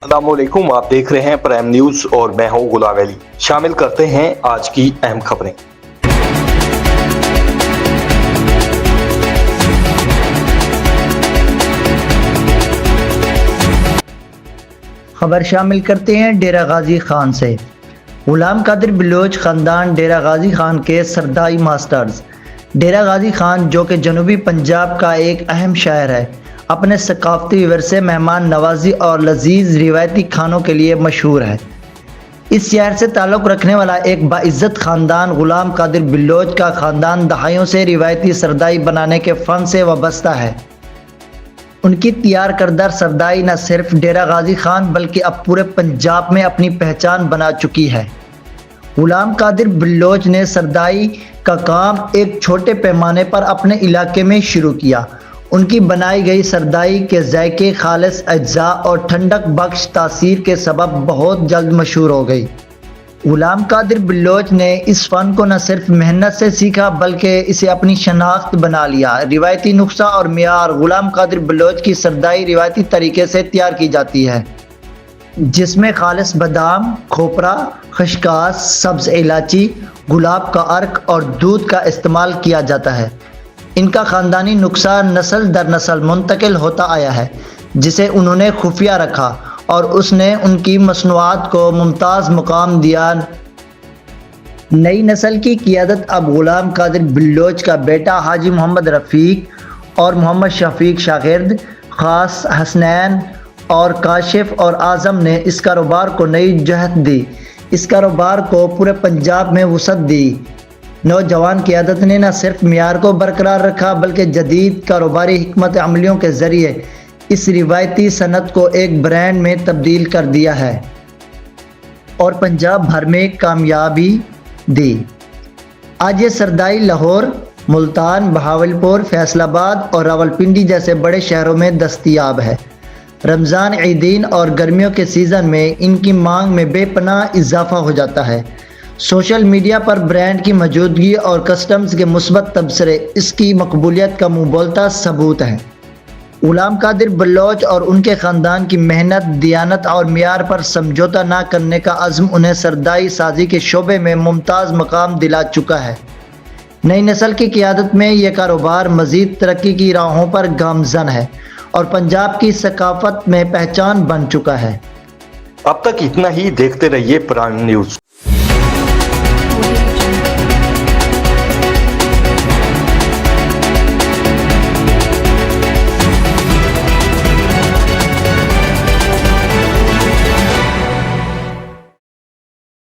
السلام علیکم، آپ دیکھ رہے ہیں پرائم نیوز اور میں ہوں غلام علی۔ شامل کرتے ہیں آج کی اہم خبریں۔ خبر شامل کرتے ہیں ڈیرہ غازی خان سے۔ غلام قادر بلوچ خاندان ڈیرہ غازی خان کے سردائی ماسٹرز۔ ڈیرہ غازی خان جو کہ جنوبی پنجاب کا ایک اہم شہر ہے، اپنے ثقافتی ورثے، مہمان نوازی اور لذیذ روایتی کھانوں کے لیے مشہور ہے۔ اس شہر سے تعلق رکھنے والا ایک باعزت خاندان غلام قادر بلوچ کا خاندان دہائیوں سے روایتی سردائی بنانے کے فن سے وابستہ ہے۔ ان کی تیار کردہ سردائی نہ صرف ڈیرہ غازی خان بلکہ اب پورے پنجاب میں اپنی پہچان بنا چکی ہے۔ غلام قادر بلوچ نے سردائی کا کام ایک چھوٹے پیمانے پر اپنے علاقے میں شروع کیا۔ ان کی بنائی گئی سردائی کے ذائقے، خالص اجزاء اور ٹھنڈک بخش تاثیر کے سبب بہت جلد مشہور ہو گئی۔ غلام قادر بلوچ نے اس فن کو نہ صرف محنت سے سیکھا بلکہ اسے اپنی شناخت بنا لیا۔ روایتی نسخہ اور معیار: غلام قادر بلوچ کی سردائی روایتی طریقے سے تیار کی جاتی ہے، جس میں خالص بادام، کھوپرا، خشخاش، سبز الائچی، گلاب کا عرق اور دودھ کا استعمال کیا جاتا ہے۔ ان کا خاندانی نسخہ نسل در نسل منتقل ہوتا آیا ہے، جسے انہوں نے خفیہ رکھا اور اس نے ان کی مصنوعات کو ممتاز مقام دیا۔ نئی نسل کی قیادت اب غلام قادر بلوچ کا بیٹا حاجی محمد رفیق اور محمد شفیق شاگرد، خاص حسنین اور کاشف اور اعظم نے اس کاروبار کو نئی جہت دی، اس کاروبار کو پورے پنجاب میں وسعت دی۔ نوجوان قیادت نے نہ صرف معیار کو برقرار رکھا بلکہ جدید کاروباری حکمت عملیوں کے ذریعے اس روایتی صنعت کو ایک برانڈ میں تبدیل کر دیا ہے اور پنجاب بھر میں کامیابی دی۔ آج یہ سردائی لاہور، ملتان، بہاولپور، فیصل آباد اور راولپنڈی جیسے بڑے شہروں میں دستیاب ہے۔ رمضان، عیدین اور گرمیوں کے سیزن میں ان کی مانگ میں بے پناہ اضافہ ہو جاتا ہے۔ سوشل میڈیا پر برانڈ کی موجودگی اور کسٹمرز کے مثبت تبصرے اس کی مقبولیت کا منہ بولتا ثبوت ہیں۔ غلام قادر بلوچ اور ان کے خاندان کی محنت، دیانت اور معیار پر سمجھوتہ نہ کرنے کا عزم انہیں سردائی سازی کے شعبے میں ممتاز مقام دلا چکا ہے۔ نئی نسل کی قیادت میں یہ کاروبار مزید ترقی کی راہوں پر گامزن ہے اور پنجاب کی ثقافت میں پہچان بن چکا ہے۔ اب تک اتنا ہی، دیکھتے رہیے پرائم نیوز۔